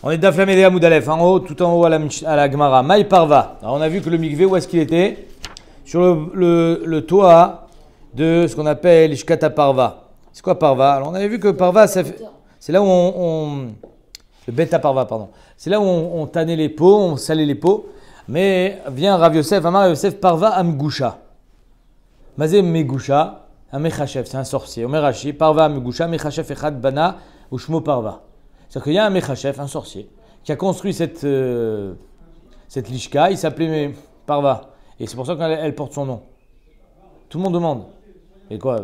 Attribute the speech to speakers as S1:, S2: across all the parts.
S1: On est d'Aflamé Hamoud Aleph, en haut, tout en haut à la Gemara. Maï Parva. Alors on a vu que le mikvé, où est-ce qu'il était? Sur le toit de ce qu'on appelle Ishkata Parva. C'est quoi Parva? Alors on avait vu que Parva, c'est là où le Beta Parva, pardon. C'est là où on tannait les peaux, on salait les peaux. Mais vient Rav Yosef, Amar Yosef Parva Amgusha. Mazé Megusha, Amechachef, c'est un sorcier. Omerashi, Parva Amgusha, Mechachef Echad Bana, Ushmo Parva. C'est-à-dire qu'il y a un Mechachef, un sorcier, qui a construit cette lishka, il s'appelait Parva. Et c'est pour ça qu'elle porte son nom. Tout le monde demande. Et quoi?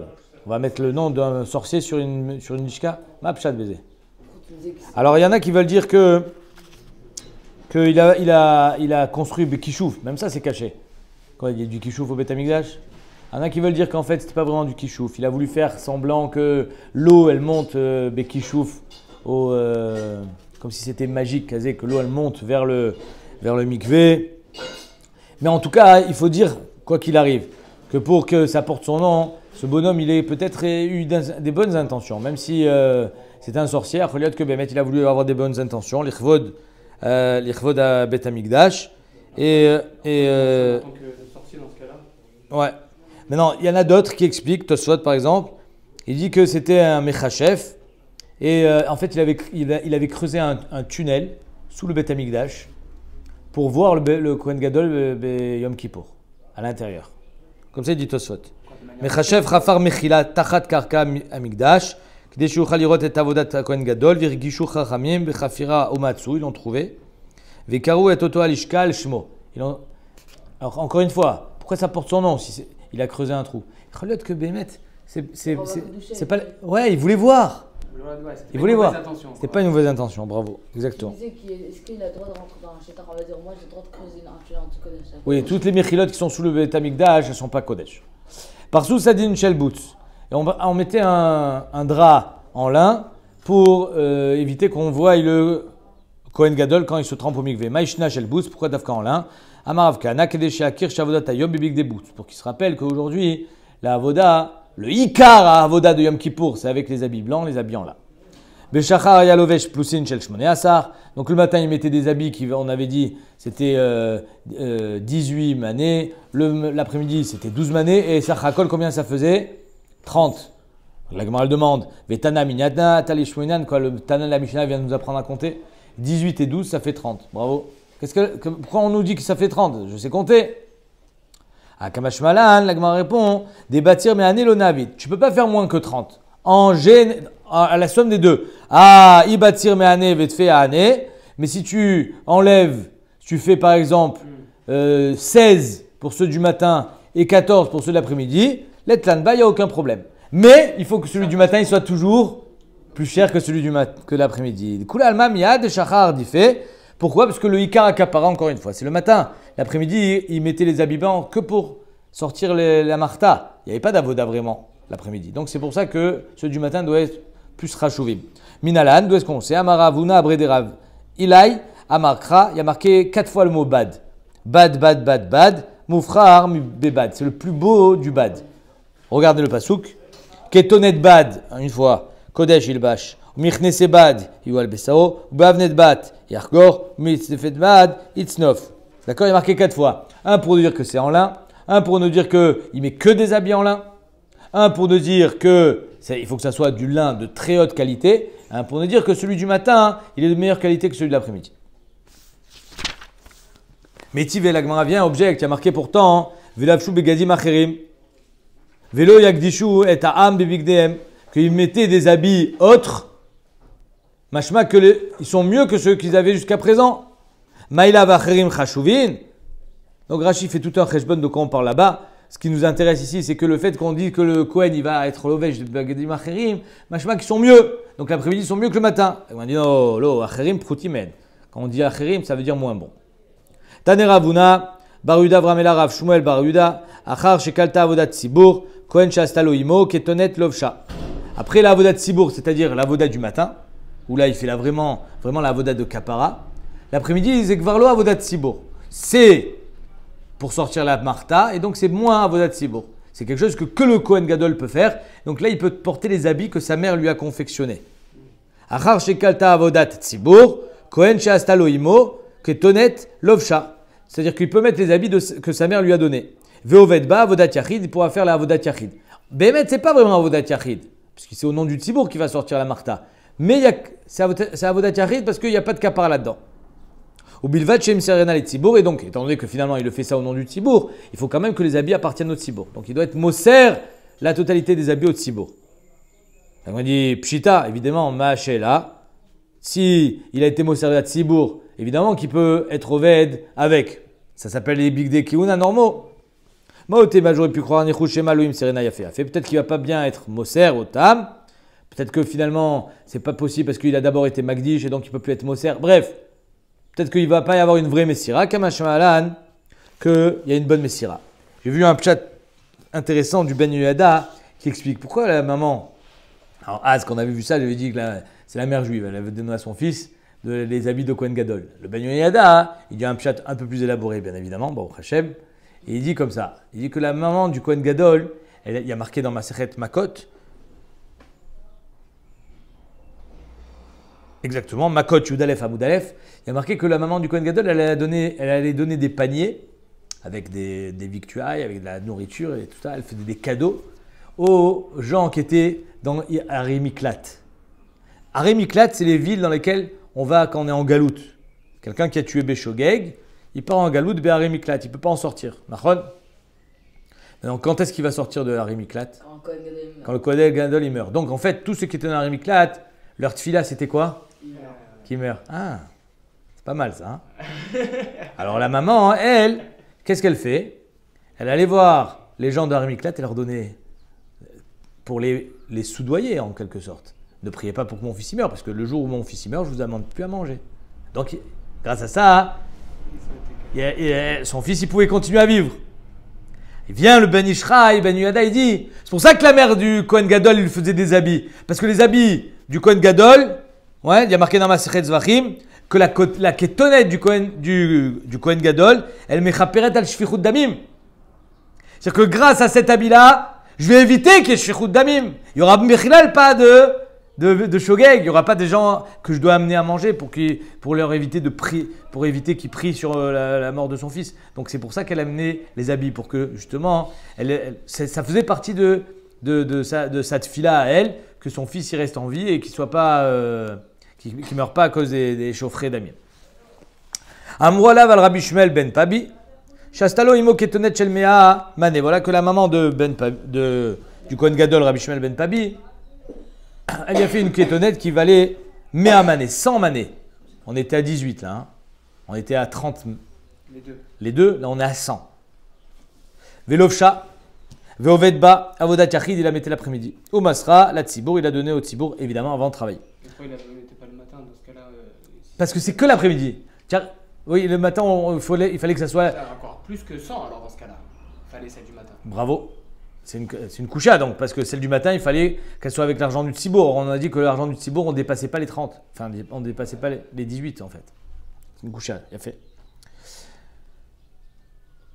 S1: On va mettre le nom d'un sorcier sur une lishka? Mapchat baiser. Alors il y en a qui veulent dire qu'il a construit Bekishouf. Même ça c'est caché. Quoi, il y a du Kishouf au Beth Amikdash? Il y en a qui veulent dire qu'en fait c'était pas vraiment du Kishouf. Il a voulu faire semblant que l'eau elle monte Bekishouf. Comme si c'était magique, que l'eau elle monte vers le mikvé. Mais en tout cas, il faut dire, quoi qu'il arrive, que pour que ça porte son nom, ce bonhomme, il a peut-être eu des bonnes intentions. Même si c'est un sorcier, il a voulu avoir des bonnes intentions. L'Ichvod à Beth Amikdash.
S2: En tant que sorcier dans ce cas-là.
S1: Ouais. Maintenant, il y en a d'autres qui expliquent, Tosfot par exemple, il dit que c'était un Mechachef. Et en fait, il avait creusé un tunnel sous le Beth Amikdash pour voir le Kohen Gadol Yom Kippour à l'intérieur. Comme ça, il dit Tosfot. Mechachef Chafar Mechila Tachat Karka Amikdash K'dei sheyuchal lirot et avodat Kohen Gadol Virgishu Chachamim Bechafira Omatsu. Ils l'ont trouvé. Vekaru et Oto Alishkal Shmo. Alors encore une fois, pourquoi ça porte son nom si il a creusé un trou? Chalot que Bémet, c'est pas. Ouais, il voulait voir. Il voulait voir. C'était pas une mauvaise intention, bravo, exactement.
S3: Est-ce qu'il a le droit de rentrer dans un chétar? On va dire, moi j'ai le droit de creuser un tunnel en tout cas.
S1: Oui, toutes les méchilotes qui sont sous le Beth Amikdash, elles ne sont pas Kodesh. Par sous, ça dit une shelboutz. Et on mettait un drap en lin pour éviter qu'on voie le Kohen Gadol quand il se trempe au mikvé. Maïshna shelboutz, pourquoi d'Afka en lin? Amaravka, Nakedesh Akir Shavodat Ayom Bibik des boots. Pour qu'il se rappelle qu'aujourd'hui, la Avoda, le Ikar à Avoda de Yom Kippour, c'est avec les habits blancs, les habits en lin. Beshachar Yalovesh Plusin Shel Shmoneh Asar. Donc le matin, il mettait des habits qui, on avait dit, c'était 18 manées. L'après-midi, c'était 12 manées. Et Sachakol, combien ça faisait? 30. La Gemara demande, Vetana Minyatna, Tali Shmoinan, quoi, le Tana de la Mishnah vient de nous apprendre à compter. 18 et 12, ça fait 30. Bravo. Pourquoi on nous dit que ça fait 30? Je sais compter. À Kamashmalan, la Gemara répond, des bâtir mais anelonavit. Tu ne peux pas faire moins que 30. À la somme des deux. Ibatir me année, vet fait à année. Mais si tu enlèves, si tu fais par exemple 16 pour ceux du matin et 14 pour ceux de l'après-midi, l'etlanba, il n'y a aucun problème. Mais il faut que celui du matin il soit toujours plus cher que celui que l'après-midi. Kula alma miyad shachar diffé. Pourquoi? Parce que le Ikar Akapara, encore une fois, c'est le matin. L'après-midi, il mettait les habits blancs que pour sortir la marta. Il n'y avait pas d'avoda vraiment l'après-midi. Donc c'est pour ça que ceux du matin doivent être plus rachouvim. Minalan, d'où est-ce qu'on sait? Amaravuna abrederav. Ilai, Amarkra, il y a marqué 4 fois le mot bad. Bad, bad, bad, bad. Moufrar, bebad. C'est le plus beau du bad. Regardez le pasouk. Ketonet bad, une fois. Kodesh ilbash. Mirnese bad, yual besao. Bavnet bat, yargor. Mitzefet bad, itznof. D'accord, il y a marqué 4 fois. Un pour nous dire que c'est en lin. Un pour nous dire qu'il met que des habits en lin. Un pour nous dire qu'il faut que ça soit du lin de très haute qualité. Un pour nous dire que celui du matin, il est de meilleure qualité que celui de l'après-midi. Métiv et l'agmara vient, object, il y a marqué pourtant Velavshu begadim acherim. Velo yakdishu et ta'am bebigdehem. Qu'ils mettaient des habits autres. Mashma ils sont mieux que ceux qu'ils avaient jusqu'à présent. Maïla vacherim chashuvin. Donc Rashi fait tout un cheshbon de quoi on parle là-bas. Ce qui nous intéresse ici, c'est que le fait qu'on dit que le Kohen il va être l'ovèche de Bagadim Acherim, machma qui sont mieux. Donc l'après-midi, ils sont mieux que le matin. Et on dit non, lo, Acherim Proutimen. Quand on dit Acherim, ça veut dire moins bon. Taneravuna, Baruda Vramela Rav Shmuel Baruda, Achar Shekalta Avodat Tzibur, Kohen Shastalo Imo, Ketonet Lovsha. Après l'Avodat Tzibur, c'est-à-dire l'Avodat du matin, où là il fait vraiment l'Avodat de Kapara. L'après-midi, il dit Kvarlo Avodat Tzibur. C'est pour sortir la marta, et donc c'est moins avodat tzibur. C'est quelque chose que le Kohen Gadol peut faire. Donc là, il peut porter les habits que sa mère lui a confectionnés. Achar shekalta avodat tzibur, Kohen she'asta lo imo ketonet lovsha. C'est-à-dire qu'il peut mettre les habits que sa mère lui a donnés. Ve'oved ba avodat yachid, il pourra faire la avodat yachid. Bémet, c'est pas vraiment avodat yachid, parce que c'est au nom du tzibour qui va sortir la marta. Mais c'est avodat yachid parce qu'il n'y a pas de kapara là-dedans. Ou bilvat shem serena les tzibour, et donc, étant donné que finalement il le fait ça au nom du tzibour, il faut quand même que les habits appartiennent au tzibour. Donc il doit être moser la totalité des habits au tzibour. Donc on dit pshita, évidemment, ma'ashela. Si il a été moser la tzibour, évidemment qu'il peut être oved avec. Ça s'appelle les big day kiuna normaux. Maotema, j'aurais pu croire Nichouchema Louim Serena Yafé. Peut-être qu'il va pas bien être Moser au Tam. Peut-être que finalement, c'est pas possible parce qu'il a d'abord été Magdish et donc il peut plus être Moser. Bref, peut-être qu'il va pas y avoir une vraie Messira. Kamashmalan, qu'il y a une bonne Messira. J'ai vu un chat intéressant du Ben Yada qui explique pourquoi la maman. Alors, quand on avait vu ça, j'avais dit que c'est la mère juive. Elle avait donné à son fils les habits de Kohen Gadol. Le Ben Yada, il dit un chat un peu plus élaboré, bien évidemment. Bon, Hachem. Et il dit comme ça, il dit que la maman du Kohen Gadol, il y a marqué dans Masechet Makot, exactement, Makot Yudalef Amoudalef, il y a marqué que la maman du Kohen Gadol, elle allait donner des paniers avec des victuailles, avec de la nourriture et tout ça, elle faisait des cadeaux aux gens qui étaient dans Arémiklat. Arémiklat, c'est les villes dans lesquelles on va quand on est en galoute. Quelqu'un qui a tué Béchogeg, il part en galoute de Harimiklat, il ne peut pas en sortir. Nachon. Donc quand est-ce qu'il va sortir de Harimiklat? Quand le Kohen Gadol il meurt. Donc en fait, tous ceux qui étaient dans Harimiklat, leur tfila c'était quoi? Qui meurt. Ah, c'est pas mal ça. Hein. Alors la maman, elle, qu'est-ce qu'elle fait? Elle allait voir les gens de Harimiklat et leur donnait, pour les soudoyer en quelque sorte. Ne priez pas pour que mon fils y meure, parce que le jour où mon fils y meurt, je vous amène plus à manger. Donc grâce à ça, son fils, il pouvait continuer à vivre. Il vient le Ben Ishraï, Ben Yada, il dit, c'est pour ça que la mère du Kohen Gadol, il faisait des habits. Parce que les habits du Kohen Gadol, ouais, il y a marqué dans Masechet Zvachim, que la kétonette du Kohen Gadol, elle mechaperet al shfichut damim. C'est-à-dire que grâce à cet habit-là, je vais éviter qu'il y ait shfichut damim. Il y aura mechilal pas de shogeg, il n'y aura pas des gens que je dois amener à manger pour leur éviter pour éviter qu'ils prient sur la mort de son fils. Donc c'est pour ça qu'elle a amené les habits, pour que justement, ça faisait partie de sa tfila à elle, que son fils y reste en vie et qu'il soit pas, qu'il meure pas à cause des chaufferets d'Amir. Amroala val Rabbi Shmuel ben Pabi, Shastalo imo ketonet shel mea mané. Voilà que la maman du Kohen Gadol Rabbi Shmuel ben Pabi, elle y a fait une kétonnette qui valait 100 manées, 100 manées. On était à 18 là. Hein. On était à 30. Les deux, là on est à 100. Velovcha, Veovedba, Avodat Yachid, il la mettait l'après-midi. Au Masra, la Tzibour, il a donné au Tzibour évidemment avant de travailler.
S2: Pourquoi il ne mettait pas le matin dans ce cas-là
S1: Parce que c'est que l'après-midi. Oui, le matin, il fallait que ça soit.
S2: Encore plus que 100 alors dans ce cas-là. Il fallait celle du matin.
S1: Bravo. C'est une coucha donc, parce que celle du matin, il fallait qu'elle soit avec l'argent du Tzibour. On a dit que l'argent du Tzibour, on ne dépassait pas les 30. Enfin, on ne dépassait pas les 18 en fait. C'est une coucha, il a fait.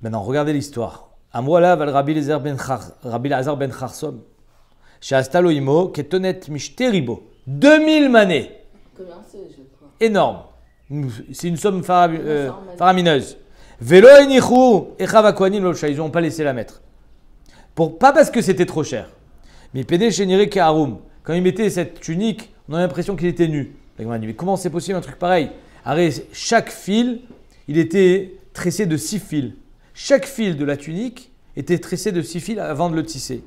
S1: Maintenant, regardez l'histoire. Amroala val Rabbi Lazar ben Charsom. Chez Astalo Imo, Ketonet Mishteribo. 2000 manées.
S3: Combien c'est, je crois?
S1: Énorme. C'est une somme faramineuse. Velo enichou echav kohanim lo, ils n'ont pas laissé la mettre. Pas parce que c'était trop cher, mais pédé chez Nire Keharum. Quand il mettait cette tunique, on a l'impression qu'il était nu. Mais comment c'est possible un truc pareil? Chaque fil, il était tressé de 6 fils. Chaque fil de la tunique était tressé de 6 fils avant de le tisser.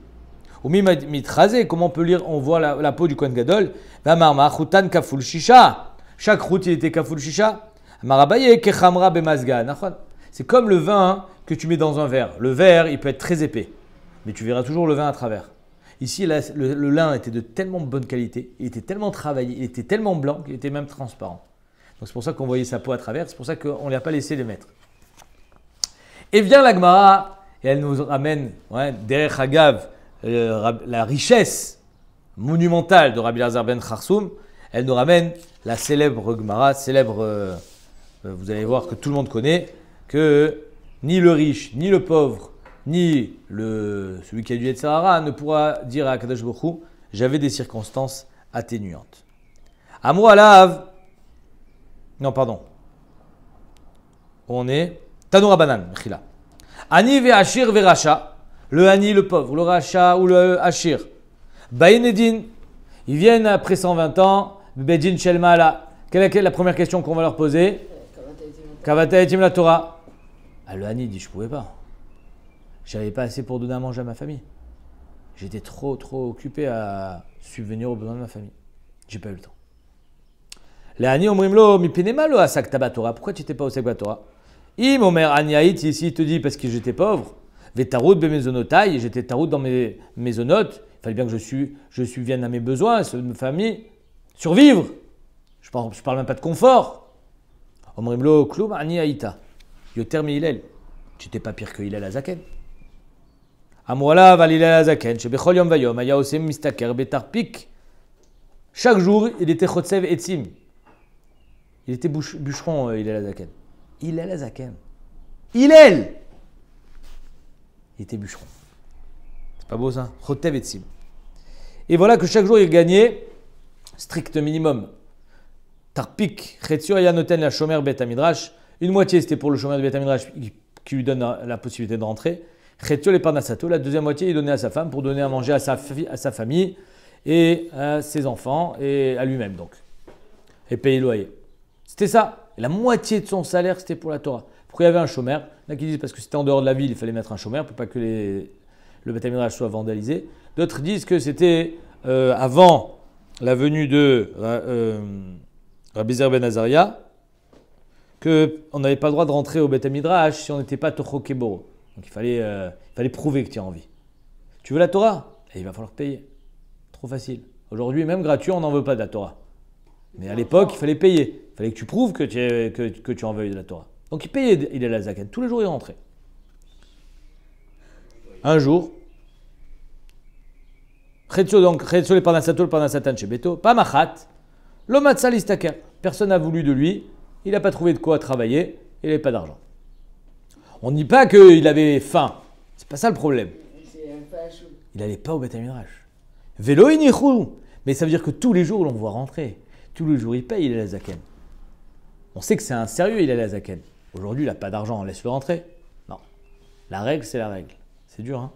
S1: Au mitrasé, comment on peut lire? On voit la peau du Kohen Gadol. Vamarma chutan kaful shisha. Chaque route, il était kaful shisha. Marabaye kechamra bemazga. C'est comme le vin que tu mets dans un verre. Le verre, il peut être très épais, mais tu verras toujours le vin à travers. Ici, le lin était de tellement bonne qualité, il était tellement travaillé, il était tellement blanc qu'il était même transparent. Donc c'est pour ça qu'on voyait sa peau à travers, c'est pour ça qu'on ne l'a pas laissé les mettre. Et vient la Gemara, et elle nous ramène, derrière Hagav, la richesse monumentale de Rabbi Lazar ben Charsoum. Elle nous ramène la célèbre Gemara, vous allez voir que tout le monde connaît, que ni le riche, ni le pauvre, ni celui qui a du Yetzer Hara ne pourra dire à Akadosh Baruch Hu, j'avais des circonstances atténuantes. Amro alav, Non, pardon. Où on est Tanoura Banan, Mechila. Ani ve Ashir ve Racha. Le Ani, le pauvre, le Racha ou le Ashir. Baïnedin. Ils viennent après 120 ans. Bedin Shelmala. Quelle est la première question qu'on va leur poser? Kavata etim la Torah. Ah, le Hani dit je pouvais pas. J'avais pas assez pour donner à manger à ma famille. J'étais trop occupé à subvenir aux besoins de ma famille. J'ai pas eu le temps. Le Hani omrimlo mi penemalo asak tabatora. Pourquoi tu n'étais pas au Sekba Torah? Im omer Aniaït, ici il te dit parce que j'étais pauvre. Vetarut be mesonotai, j'étais tarut dans mes mésonotes. Il fallait bien que je subvienne à mes besoins, ceux de ma famille. Survivre. Je parle même pas de confort. Omrimlo klum Aniaïta. Yoter mi Hillel. Tu n'étais pas pire que Hillel Azaken. Amwala val Hillel Azaken. Shebechol yom vayom aya osem mistaker betarpik. Chaque jour, il était chotsev etzim. Il était bûcheron, Hillel Azaken. Hillel Azaken. Hillel! Il était bûcheron. C'est pas beau ça? Chotsev etzim. Et voilà que chaque jour, il gagnait strict minimum. Tarpik, Chetzio Ayanoten la Shomer Bet Midrash. Une moitié c'était pour le Shomer de Bet Midrash qui lui donne la possibilité de rentrer. Chetzio les Parnasato. La deuxième moitié il donnait à sa femme pour donner à manger à sa famille et à ses enfants et à lui-même donc. Et payer le loyer. C'était ça. Et la moitié de son salaire c'était pour la Torah. Pourquoi il y avait un Shomer? Il y en a qui disent parce que c'était en dehors de la ville, il fallait mettre un Shomer pour pas que le Bet Midrash soit vandalisé. D'autres disent que c'était avant la venue de Rabbi Zer ben Azaria, qu'on n'avait pas le droit de rentrer au Beth Midrash si on n'était pas Tocho Keboro. Donc il fallait prouver que tu as envie. Tu veux la Torah? Et il va falloir payer. Trop facile. Aujourd'hui, même gratuit, on n'en veut pas de la Torah. Mais à l'époque, il fallait payer. Il fallait que tu prouves que tu en veuilles de la Torah. Donc il payait, il est la Zaken. Tous les jours, il rentrait. Un jour, Chetzo le Parnasato, le Parnasatan chez Beto, pas Machat. L'Omatsalistaker, personne n'a voulu de lui, il n'a pas trouvé de quoi travailler, il n'avait pas d'argent. On ne dit pas qu'il avait faim, c'est pas ça le problème. Il n'allait pas au Beth Midrash. Vélo inichou, mais ça veut dire que tous les jours l'on voit rentrer, tous les jours il paye, il est la Zaken. On sait que c'est un sérieux, il est la Zaken. Aujourd'hui il n'a pas d'argent, laisse-le rentrer. Non, la règle c'est la règle, c'est dur hein.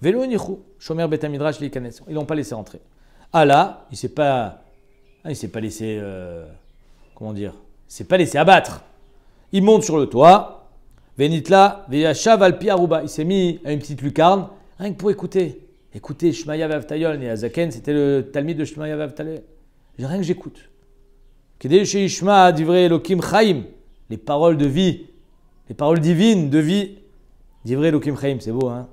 S1: Vélo inichou, Shomer Beth Midrash les Kanes, ils l'ont pas laissé rentrer. Allah, il s'est pas laissé, il s'est pas laissé abattre. Il monte sur le toit, Venitla, Veyashav Alpi Aruba. Il s'est mis à une petite lucarne, rien que pour écouter. Écoutez, Shmaya Vavtayon et Azaken, c'était le Talmid de Shmaya Vavtayon. Rien que j'écoute. Kedei Sheishma Divrei Elokim Chaim, les paroles de vie, les paroles divines de vie. Divrei Elokim Chaim, c'est beau, hein?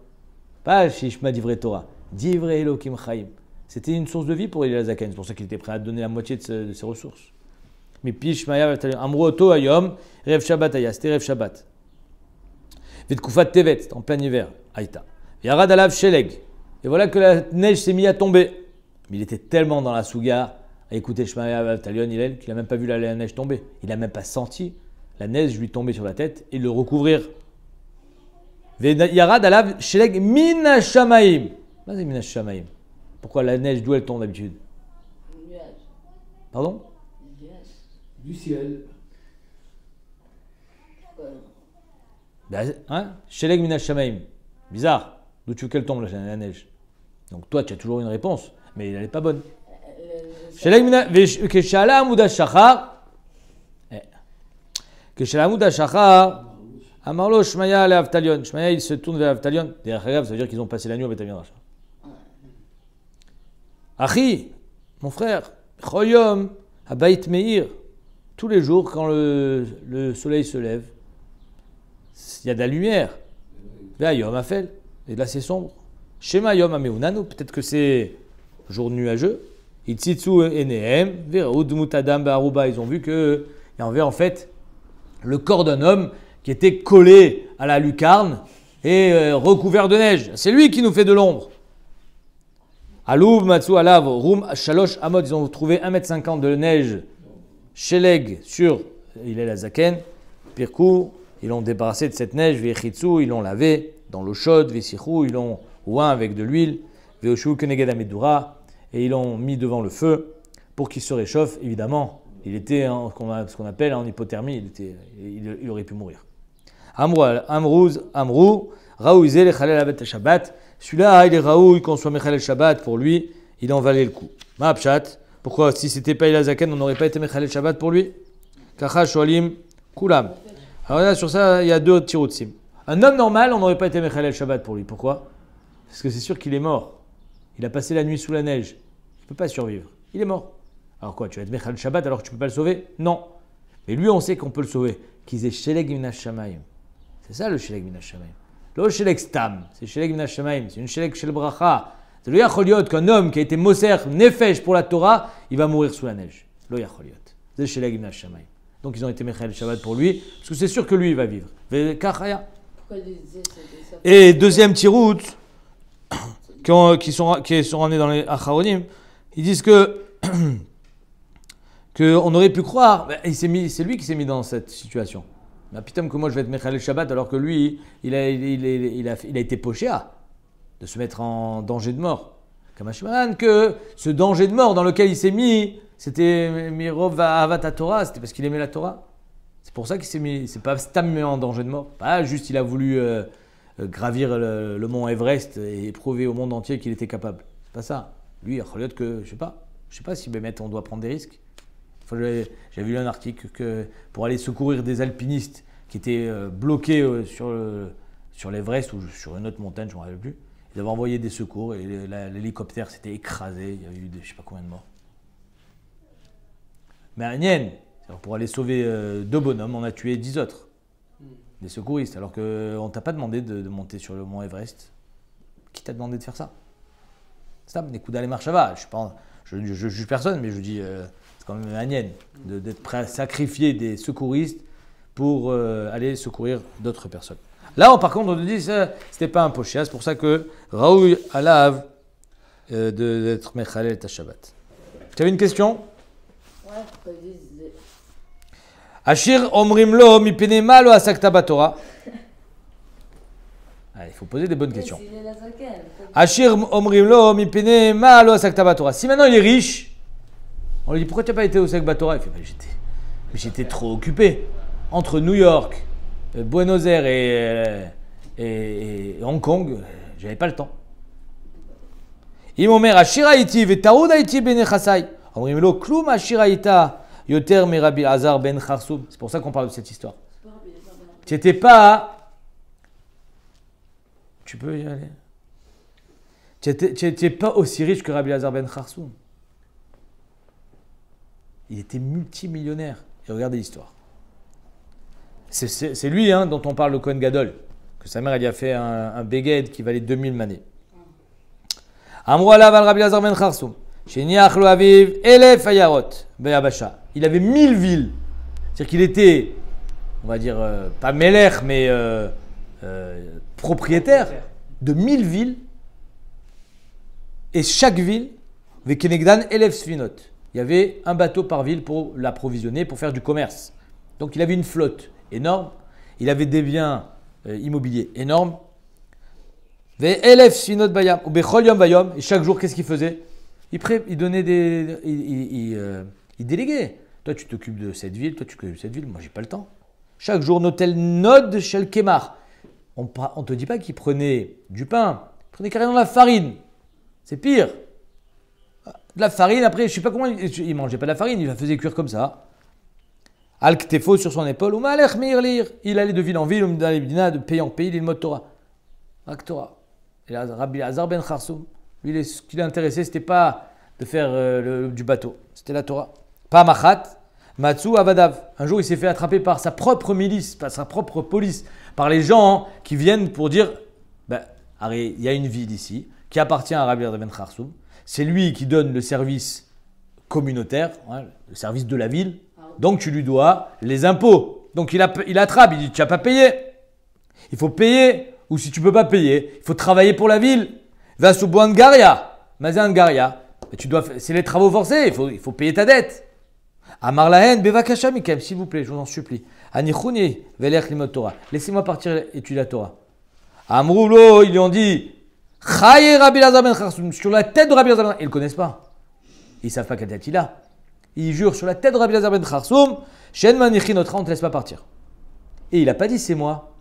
S1: Pas Sheishma Divrei Torah, Divrei Elokim Chaim. C'était une source de vie pour Hillel Azaken. C'est pour ça qu'il était prêt à donner la moitié de ses ressources. Mais Pish Maya Amroto Ayom, Rev Shabbat Aya, c'était Rev Shabbat. Vetkufat Tevet, en plein hiver, Aïta. Yarad Alav Sheleg. Et voilà que la neige s'est mise à tomber. Mais il était tellement dans la souga à écouter Shmaya Vavtalion Hillel qu'il n'a même pas vu la neige tomber. Il n'a même pas senti la neige lui tomber sur la tête et le recouvrir. Yarad Alav Sheleg Min Shamaim. Qu'est-ce que Min Shamaim? Pourquoi la neige, d'où elle tombe d'habitude?
S3: Nuage.
S1: Pardon?
S2: Du ciel.
S1: Hein? Sheleg Minash Shamaim. Bizarre. D'où tu veux qu'elle tombe la neige? Donc toi, tu as toujours une réponse, mais elle n'est pas bonne. Sheleg Minash Keshala Amuda Shachar. Keshala Amuda Shachar. Amarlo Shmaya le Avtalion. Shmaya, il se tourne vers Avtalion. D'ailleurs, ça veut dire qu'ils ont passé la nuit au Beth Midrash. Achi, mon frère, Choyom, Abayit Meir, tous les jours quand le soleil se lève, il y a de la lumière. Yom Afel, et là c'est sombre. Shema Yom Ameunanu, peut-être que c'est jour nuageux. Itzitsu Enehem, Verud Mutadam Baruba, ils ont vu qu'il y avait en fait le corps d'un homme qui était collé à la lucarne et recouvert de neige. C'est lui qui nous fait de l'ombre. Aloub, Matsu, Alav, Roum, Shalosh, Amod, ils ont trouvé 1,50 m de neige, Sheleg, sur Hillel Azaken, Pirkou, ils l'ont débarrassé de cette neige, Vechitsu, ils l'ont lavé dans l'eau chaude, Vesichou, ils l'ont oint avec de l'huile, Veoshu, Keneged Amedura, et ils l'ont mis devant le feu pour qu'il se réchauffe, évidemment. Il était ce qu'on appelle en hypothermie, il aurait pu mourir. Amrou, Raouizé, le Khalel Avet Shabbat. Celui-là, il est Raoui, qu'on soit Mechalel Shabbat, pour lui, il en valait le coup. Ma'apshat, pourquoi si c'était pas Ilazaken, on n'aurait pas été Mechalel Shabbat pour lui? Kacha Shoalim Kulam. Alors là, sur ça, il y a deux tiroutsim. Un homme normal, on n'aurait pas été Mechalel Shabbat pour lui. Pourquoi? Parce que c'est sûr qu'il est mort. Il a passé la nuit sous la neige. Il ne peut pas survivre. Il est mort. Alors quoi, tu vas être Mechalel Shabbat alors que tu ne peux pas le sauver? Non. Mais lui, on sait qu'on peut le sauver. Qu'ils aient Sheleg Minash Shamayim. C'est ça le Sheleg Minash Shamayim. Le Sheleg Stam, c'est Sheleg Minash Shamayim. C'est une Sheleg Shel Bracha. C'est le Yacholiot qu'un homme qui a été Moser Nefesh pour la Torah, il va mourir sous la neige. Le Yacholiot. C'est Sheleg Minash Shamayim. Donc ils ont été Mechalel Shabbat pour lui, parce que c'est sûr que lui, il va vivre. Et deuxième tirout, qui sont ramenés dans les Acharonim, ils disent que on aurait pu croire, c'est lui qui s'est mis dans cette situation. Mais putain que moi je vais être Mechalel Shabbat alors que lui, il a été pochéa de se mettre en danger de mort. Kamashman, que ce danger de mort dans lequel il s'est mis, c'était Mirov Avat Torah, c'était parce qu'il aimait la Torah. C'est pour ça qu'il s'est mis, c'est pas Stam mis en danger de mort. Pas juste il a voulu gravir le mont Everest et prouver au monde entier qu'il était capable. C'est pas ça. Lui, il a reconnu que, je sais pas si Bémet, on doit prendre des risques. Enfin, j'ai vu un article que pour aller secourir des alpinistes qui étaient bloqués sur l'Everest ou sur une autre montagne, je ne me rappelle plus. Ils avaient envoyé des secours et l'hélicoptère s'était écrasé. Il y a eu je ne sais pas combien de morts. Mais à Nien, pour aller sauver 2 bonhommes, on a tué 10 autres. Des secouristes. Alors qu'on ne t'a pas demandé de monter sur le mont Everest. Qui t'a demandé de faire ça? C'est ça, Nekuda les Marshava. Je juge personne, mais je dis c'est quand même à Nien d'être prêt à sacrifier des secouristes pour aller secourir d'autres personnes. Là, par contre, on nous dit que c'était pas un pochéa. C'est pour ça que Raoui Alav d'être Mechalel ta Shabbat. Tu avais une question?
S3: Ouais, pourquoi ils disent.
S1: Ashir omrim lo mipene ma lo asakta batora. Il faut poser des bonnes questions. Ashir omrim lo mipene ma lo asakta batora. Si maintenant il est riche, on lui dit pourquoi tu n'as pas été au Sek Batora? Il fait j'étais trop occupé entre New York, Buenos Aires et Hong Kong, j'avais pas le temps. Imomer Ashiraïti vetaoud Haïti ben Chasai. Omrim lo klum Ashiraïta yoter mi Rabbi Azar ben Kharsoum. C'est pour ça qu'on parle de cette histoire. Tu n'étais pas. Tu peux y aller. Tu n'étais pas aussi riche que Rabbi Azar ben Kharsoum. Il était multimillionnaire. Et regardez l'histoire. C'est lui dont on parle, le Kohen Gadol, que sa mère elle y a fait un beged qui valait 2000 manées. Amrou alav al Rabbi Azar ben Kharsoum. Sheniach lo aviv elef ayarot be'abasha. Il avait 1000 villes. C'est-à-dire qu'il était, on va dire, pas melech, mais propriétaire de 1000 villes. Et chaque ville, vekenegdan elef sfinot. Il y avait un bateau par ville pour l'approvisionner, pour faire du commerce. Donc il avait une flotte énorme. Il avait des biens immobiliers énormes. Et chaque jour, qu'est-ce qu'il faisait? Il donnait il déléguait. Toi, tu t'occupes de cette ville, toi, tu t'occupes de cette ville. Moi, j'ai pas le temps. Chaque jour, Notel Nod Shel Kemar. On ne te dit pas qu'il prenait du pain. Il prenait carrément de la farine. C'est pire. De la farine, après, je sais pas comment, il mangeait pas de la farine, il la faisait cuire comme ça. Al-Ktefo sur son épaule. Il allait de ville en ville, de pays en pays, il est le mode Torah. Torah. Et Rabbi Azar ben Kharsoum, lui, ce qui l'intéressait, c'était pas de faire du bateau, c'était la Torah. Pas Machat, Matsu Avadav. Un jour, il s'est fait attraper par sa propre milice, par sa propre police, par les gens qui viennent pour dire il y a une ville ici qui appartient à Rabbi Azar ben Kharsoum. C'est lui qui donne le service communautaire, le service de la ville. Donc, tu lui dois les impôts. Donc, il attrape, il dit tu n'as pas payé. Il faut payer. Ou si tu ne peux pas payer, il faut travailler pour la ville. Va sous Boangaria, Mazangaria. C'est les travaux forcés, il faut payer ta dette. Amar lahen bevakasha mikem, s'il vous plaît, je vous en supplie. Anichouni velech limot Torah. Laissez-moi partir étudier la Torah. Amroulo, ils lui ont dit Chaye Rabbi Azar ben Kharsoum, sur la tête de Rabbi Azar ben Kharsoum. Ils ne le connaissent pas. Ils ne savent pas quelle tête il a. il jure sur la tête de Rabbi Elazar ben Kharsoum, Shen Manichi Notra, on ne te laisse pas partir. Et il n'a pas dit c'est moi.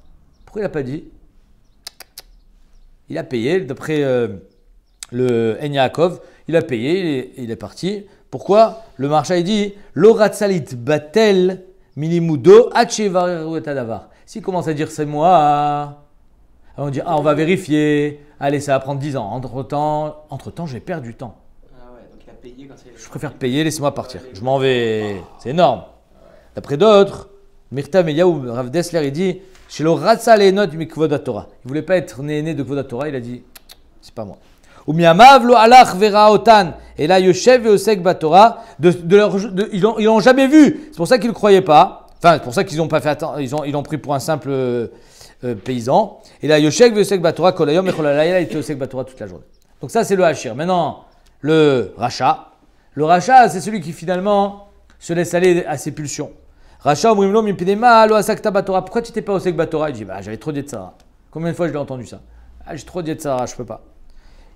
S1: Pourquoi il n'a pas dit? Il a payé, d'après le En Yaakov, il a payé, il est parti. Pourquoi? Le marcha il dit Loratsalit batel milimudo achevareru et adavar. S'il commence à dire c'est moi, on dit on va vérifier. Allez, ça va prendre 10 ans. Entre-temps, je vais perdre du temps.
S2: Ah ouais, donc il a payé quand c'est.
S1: Je préfère payer, laissez-moi partir. Je m'en vais. C'est énorme. D'après d'autres, Mirta Meliaou, Rav Dessler, il dit chez le Ratzal et Not Mikvoda Torah. Il ne voulait pas être né de Kvoda Torah, il a dit c'est pas moi. Ou Miamav lo alach vera otan. Et là, Yoshev et Osek Batora, ils l'ont jamais vu. C'est pour ça qu'ils ne croyaient pas. Enfin, c'est pour ça qu'ils n'ont pas fait attendre. Ils l'ont pris pour un simple paysan. Et là, Yoshev et Osek Batora, Kolayom et Kolalaya, il était Osek Batora toute la journée. Donc ça, c'est le Hachir. Maintenant, le Racha. Le Racha, c'est celui qui finalement se laisse aller à ses pulsions. Racha, Omrimlo, Mipidema, Lo Asakta Batora. Pourquoi tu n'étais pas Osek Batora? Il dit j'avais trop dit de ça. Combien de fois je l'ai entendu ça? J'ai trop dit de ça, je peux pas.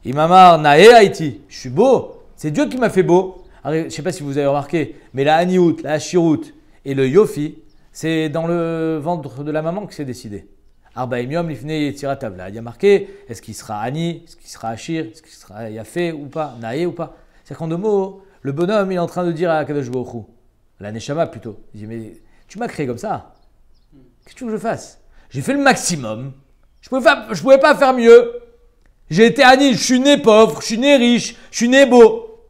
S1: Imamar Nae Haïti, je suis beau, c'est Dieu qui m'a fait beau. Alors, je ne sais pas si vous avez remarqué, mais la Haniout, la Hashirut et le Yofi, c'est dans le ventre de la maman que c'est décidé. Arbaim Yom Lifne Yetziratav. Là, il y a marqué, est-ce qu'il sera Hani, est-ce qu'il sera Hashir, est-ce qu'il sera Yafé ou pas, Nae ou pas. C'est-à-dire qu'en deux mots, le bonhomme il est en train de dire à Kadosh Baruch Hu, la Neshama plutôt, il dit mais tu m'as créé comme ça, qu'est-ce que tu veux que je fasse? J'ai fait le maximum, je pouvais pas faire mieux. J'ai été Ani, je suis né pauvre, je suis né riche, je suis né beau.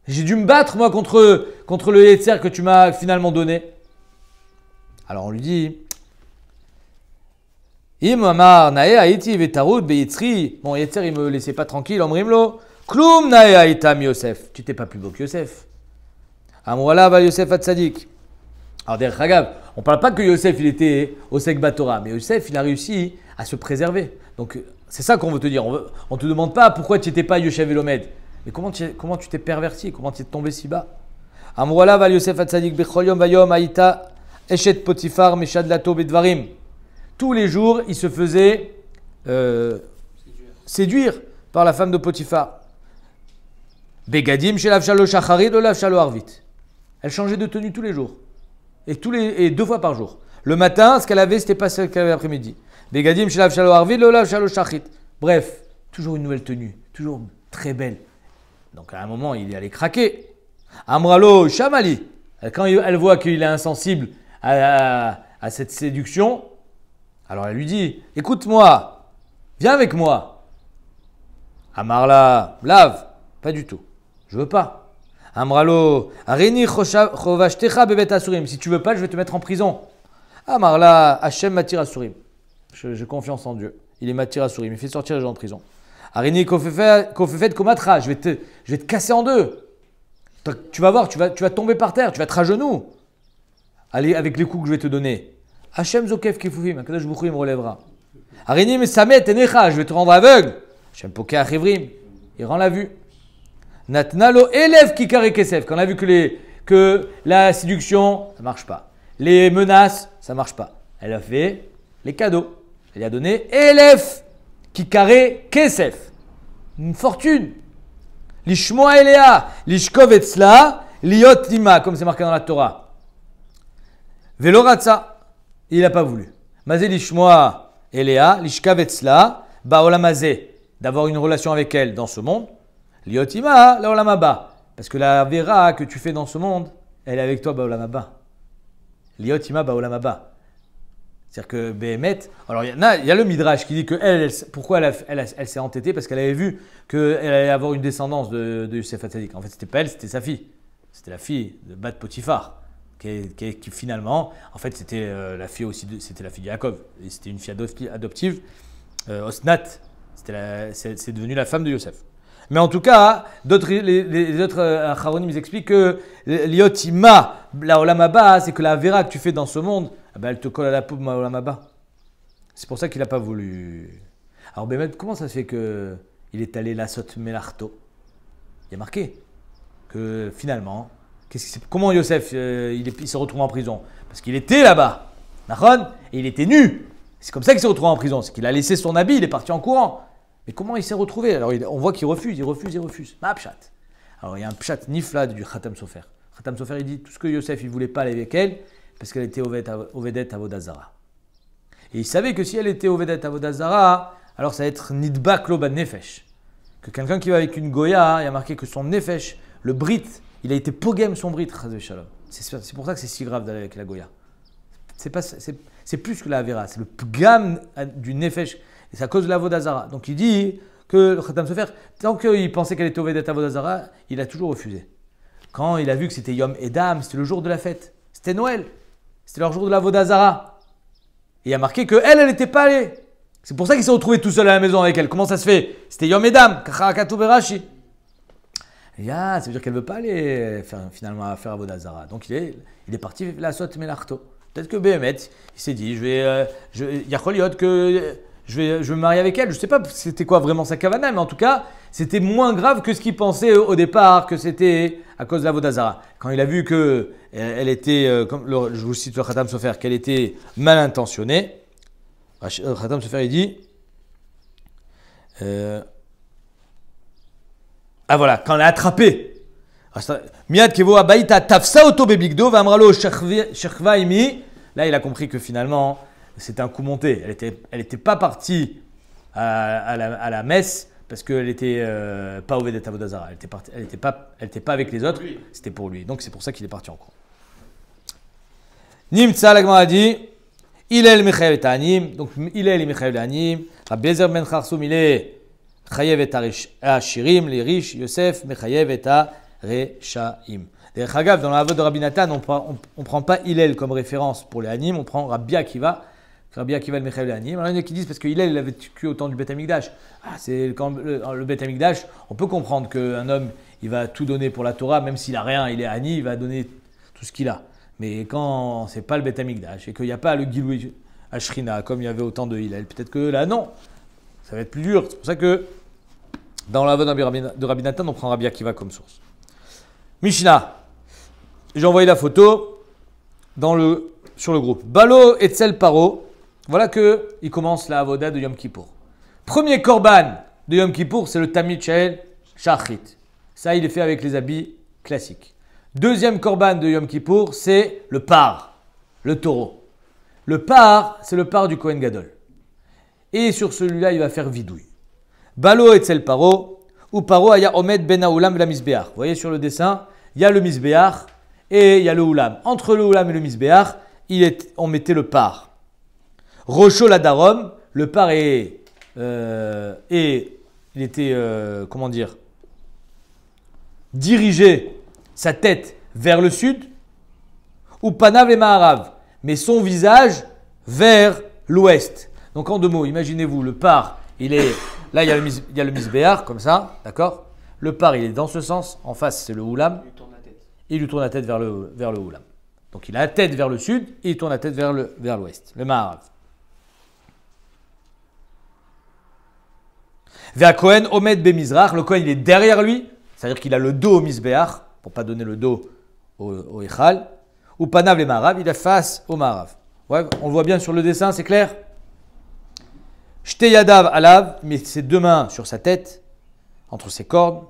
S1: J'ai dû me battre, moi, contre le Yetzer que tu m'as finalement donné. Alors on lui dit Imamar nae haïti vetarut beyitzri. Bon, Yetzer, il me laissait pas tranquille, omrimlo. Klum nae haïtam Yosef. Tu t'es pas plus beau que Yosef. Amwala va Yosef atzadik. Alors, derrière Hagav, on ne parle pas que Yosef, il était Osek Batora, mais Yosef, il a réussi à se préserver. Donc, c'est ça qu'on veut te dire. On ne te demande pas pourquoi tu n'étais pas Yoshev Elomed. Mais comment tu t'es perverti? Comment tu es tombé si bas? Amrola val Yosef Atzadik Bechol Yom Vayom Aïta Eshet Potifar Meshad Lato Bedvarim. Tous les jours, il se faisait séduire par la femme de Potifar. Begadim chez l'Avshalo Shacharid ou l'Avshalo Arvit. Elle changeait de tenue tous les jours. Et 2 fois par jour. Le matin, ce qu'elle avait, c'était pas ce qu'elle avait l'après-midi. Begadim chez l'Avshalo Arvit, ou l'Avshalo Shachrit. Bref, toujours une nouvelle tenue. Toujours très belle. Donc à un moment, il allait craquer. Amralo Shamali. Quand elle voit qu'il est insensible à cette séduction, alors elle lui dit, écoute-moi, viens avec moi. Amarla, lave, pas du tout. Je veux pas. Amralo, Arini Chovashtecha Bebet Asurim. Si tu veux pas, je vais te mettre en prison. Amarla, Hachem Matir Asurim. J'ai confiance en Dieu. Il est Matir Asurim. Il fait sortir les gens en prison. Arini Kofefet Komatra. Je vais te casser en deux. Tu vas voir, tu vas tomber par terre, tu vas être à genoux. Allez, avec les coups que je vais te donner. Hachem Zokef Kefufim. Akadosh Baruch Hu me relèvera. Arini Mesamet Enecha. Je vais te rendre aveugle. Hachem Poké Achivrim. Il rend la vue. Natnalo élève Kikare Kesef. Quand on a vu que la séduction, ça ne marche pas. Les menaces, ça ne marche pas. Elle a fait les cadeaux. Elle lui a donné élève Kikare Kesef. Une fortune. Lishmoa Elea, Lishkov Etzla, Liot Lima, comme c'est marqué dans la Torah. Veloratza, il n'a pas voulu. Mazé Lishmoa Elea, Lishkav Etzla, Baolamazé, d'avoir une relation avec elle dans ce monde. Liotima, la olamaba. Parce que la vera que tu fais dans ce monde, elle est avec toi, baolamaba. Liotima, baolamaba. C'est-à-dire que Behemet, alors il y a le Midrash qui dit que pourquoi elle s'est entêtée, parce qu'elle avait vu qu'elle allait avoir une descendance de Yosef Hatzadik. En fait, c'était pas elle, c'était sa fille. C'était la fille de Bat Potiphar, qui finalement, en fait, c'était la fille aussi, c'était la fille de Yaakov. Et c'était une fille adoptive, Osnat. C'est devenu la femme de Yosef. Mais en tout cas, les autres Acharonim ils expliquent que l'iotima, la olamaba, c'est que la vera que tu fais dans ce monde, elle te colle à la peau, ma olamaba. C'est pour ça qu'il n'a pas voulu. Alors, comment ça se fait qu'il est allé la sot melarto? Il y a marqué que finalement, comment Yosef il se retrouve en prison? Parce qu'il était là-bas, et il était nu. C'est comme ça qu'il s'est retrouvé en prison. C'est qu'il a laissé son habit, il est parti en courant. Mais comment il s'est retrouvé? Alors on voit qu'il refuse. Ma pshat. Alors il y a un pshat nifla du Khatam Sofer. Khatam Sofer, il dit tout ce que Yosef, il ne voulait pas aller avec elle, parce qu'elle était Ovedet Avodah Zara. Et il savait que si elle était Ovedet Avodah Zara, alors ça va être Nidbak Lo Ban Nefesh. Que quelqu'un qui va avec une Goya, il y a marqué que son Nefesh, le Brit, il a été pogem son Brit, Chas v'Shalom. C'est pour ça que c'est si grave d'aller avec la Goya. C'est plus que la Avera, c'est le pgam du Nefesh. Et c'est à cause de l'Avodah Zara. Donc il dit que le Khatam Sofer, tant qu'il pensait qu'elle était Ovedet Avodah Zara, il a toujours refusé. Quand il a vu que c'était Yom Edam, c'était le jour de la fête, c'était Noël, c'était leur jour de l'Avodah Zara. Et il a marqué qu'elle n'était pas allée. C'est pour ça qu'il s'est retrouvé tout seul à la maison avec elle. Comment ça se fait? C'était Yom Edam, Kacharakatu Berashi. Et ça veut dire qu'elle ne veut pas aller finalement faire Avodah Zara. Donc il est parti la Sot Melarto. Peut-être que Béhémet, il s'est dit, Yacholiot, que je vais me marier avec elle. Je ne sais pas c'était quoi vraiment sa kavana, mais en tout cas, c'était moins grave que ce qu'il pensait au départ, que c'était à cause de l'Avodah Zara. Quand il a vu qu'elle était, comme je vous cite le Khatam Sofer, qu'elle était mal intentionnée, le Khatam Sofer, il dit, voilà, quand elle a attrapé, Miad Kevo Abaïta Tafsa Oto Bebigdo, Vamralo Shechva Imi. Là, il a compris que finalement, c'était un coup monté. Elle était pas partie à la messe parce qu'elle n'était pas au Vedet Avodah Zara. Elle était pas avec les autres, c'était pour lui. Donc c'est pour ça qu'il est parti en cours. Nimtsa, la Gemara a dit, Hillel Mechayev et Anim. Donc Hillel et Mechayev et Anim. Rabbi Ezer ben Charsoum, il est Chayev et Shirim, les riches. Yosef, Mechayev et Rechaim. D'ailleurs, Hagav, dans la Havot de Rabbi Nathan, on ne prend pas Hillel comme référence pour les Anim, on prend Rabbi Akiva. Rabbi Akiva le Mechayev les Anim. Alors il y en a qui disent parce que Hillel il avait vécu au temps du Beth Amikdash. C'est quand le Beth Amikdash, on peut comprendre qu'un homme il va tout donner pour la Torah, même s'il n'a rien, il est Ani, il va donner tout ce qu'il a. Mais quand c'est pas le Beth Amikdash et qu'il n'y a pas le Giloui Ashrina comme il y avait au temps de Hillel, peut-être que là non, ça va être plus dur. C'est pour ça que dans la Havot de Rabbi Nathan, on prend Rabbi Akiva comme source. Mishnah, j'ai envoyé la photo sur le groupe. Balo Etzel Paro, voilà qu'il commence la Avoda de Yom Kippour. Premier korban de Yom Kippour, c'est le Tamid Shel Shachrit. Ça, il est fait avec les habits classiques. Deuxième korban de Yom Kippour, c'est le par, le taureau. Le par, c'est le par du Kohen Gadol. Et sur celui-là, il va faire vidouille. Balo Etzel Paro, ou Paro aya omed ben haoulam la misbeach. Vous voyez sur le dessin, il y a le misbeach et il y a le oulam. Entre le oulam et le misbeach, on mettait le par. Rocho la darom, le par il était, dirigé sa tête vers le sud, ou panav et maharav, mais son visage vers l'ouest. Donc en deux mots, imaginez-vous, le par, là il y a le misbéar, comme ça, d'accord? Le par, il est dans ce sens, en face c'est le oulam, il lui tourne la tête vers le oulam. Donc il a la tête vers le sud, et il tourne la tête vers l'ouest, le maharav. Vers Kohen Omed Bemizrach, le Kohen il est derrière lui, c'est-à-dire qu'il a le dos au Misbéach, pour ne pas donner le dos au Echal, ou Panav les Maharav, il est face au Maharav. Ouais, on le voit bien sur le dessin, c'est clair? Shte Yadav Alav, il met ses deux mains sur sa tête, entre ses cornes,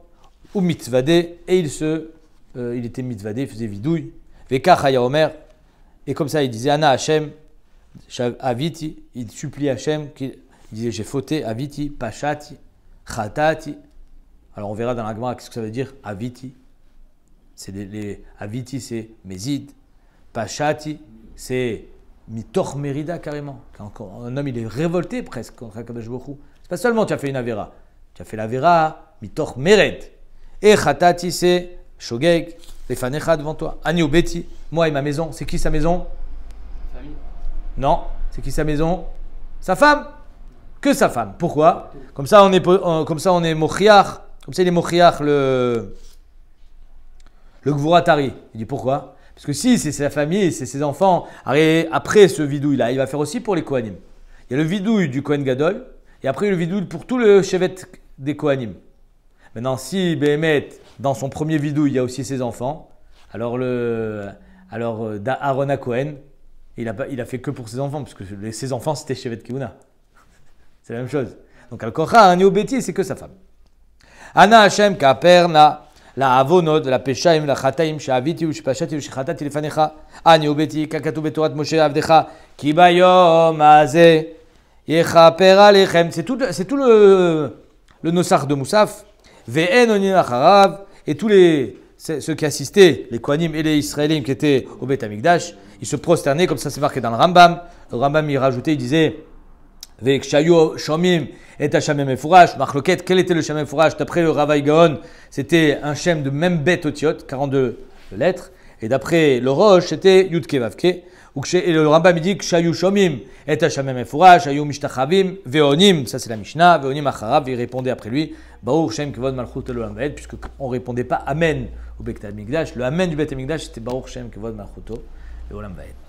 S1: ou Mitzvadé, et il était Mitzvadé, il faisait vidouille. Veka Chaya Omer, et comme ça il disait Ana Hashem, Aviti, il supplie Hashem, il disait j'ai fauté, Aviti, Pashati, Khatati. Alors on verra dans la Gemara qu'est-ce que ça veut dire Aviti. Aviti c'est Mézid. Pashati c'est Mitoch Merida carrément. Quand un homme il est révolté presque contre Hakadosh Baruch Hu. C'est pas seulement tu as fait une Avera. Tu as fait l'Avera Mitoch Mered. Et Khatati c'est Shogeg, Lefanecha devant toi. Ani Beti, moi et ma maison. C'est qui sa maison?
S2: Famille.
S1: Non. C'est qui sa maison? Sa femme. Que sa femme. Pourquoi? Comme ça on est mochiach. Comme ça il est mochiach le Gvuratari. Il dit pourquoi? Parce que si c'est sa famille, c'est ses enfants, après ce vidouille là, il va faire aussi pour les Kohanim. Il y a le vidouille du Kohen Gadol et après le vidouille pour tout le chevet des Kohanim. Maintenant si Béhémet, dans son premier vidouille, il y a aussi ses enfants, alors Aaron Cohen, il a fait que pour ses enfants, parce que ses enfants c'était chevet Kehuna. C'est la même chose. Donc Al-Kocha, un Néobéti, c'est que sa femme. Ana Hashem Kaperna, la avonot, la peshaim, la chataim, she'aviti, u'shepashati, u'shechatati lefanecha, ani ubeti, kakatu betorat Moshe avdecha, ki bayom hazeh, yechaper alechem. C'est tout le nosach de Moussaf. Ve'en onin acharav, et tous ceux qui assistaient, les Kohanim et les Israéliens qui étaient au Beth Amikdash, ils se prosternaient, comme ça c'est marqué dans le Rambam. Le Rambam il rajoutait, il disait Ve'kshayu shomim et Hashem mefurash. Marloket, quel était le Shem mefurash? D'après le Ravaï Gaon, c'était un Shem de même bête otiot, 42 lettres. Et d'après le Rosh, c'était Yudke Vavke. Et le Rambam il dit Kshayu shomim et Hashem mefurash, ayu mishtachavim, ve'onim, ça c'est la Mishnah, ve'onim acharav, il répondait après lui Baruch Shem Kevod Malchut Olam Vaed, puisqu'on ne répondait pas Amen au Beth Amikdash. Le Amen du Beth Amikdash c'était Baruch Shem Kevod Malchut Olam Vaed.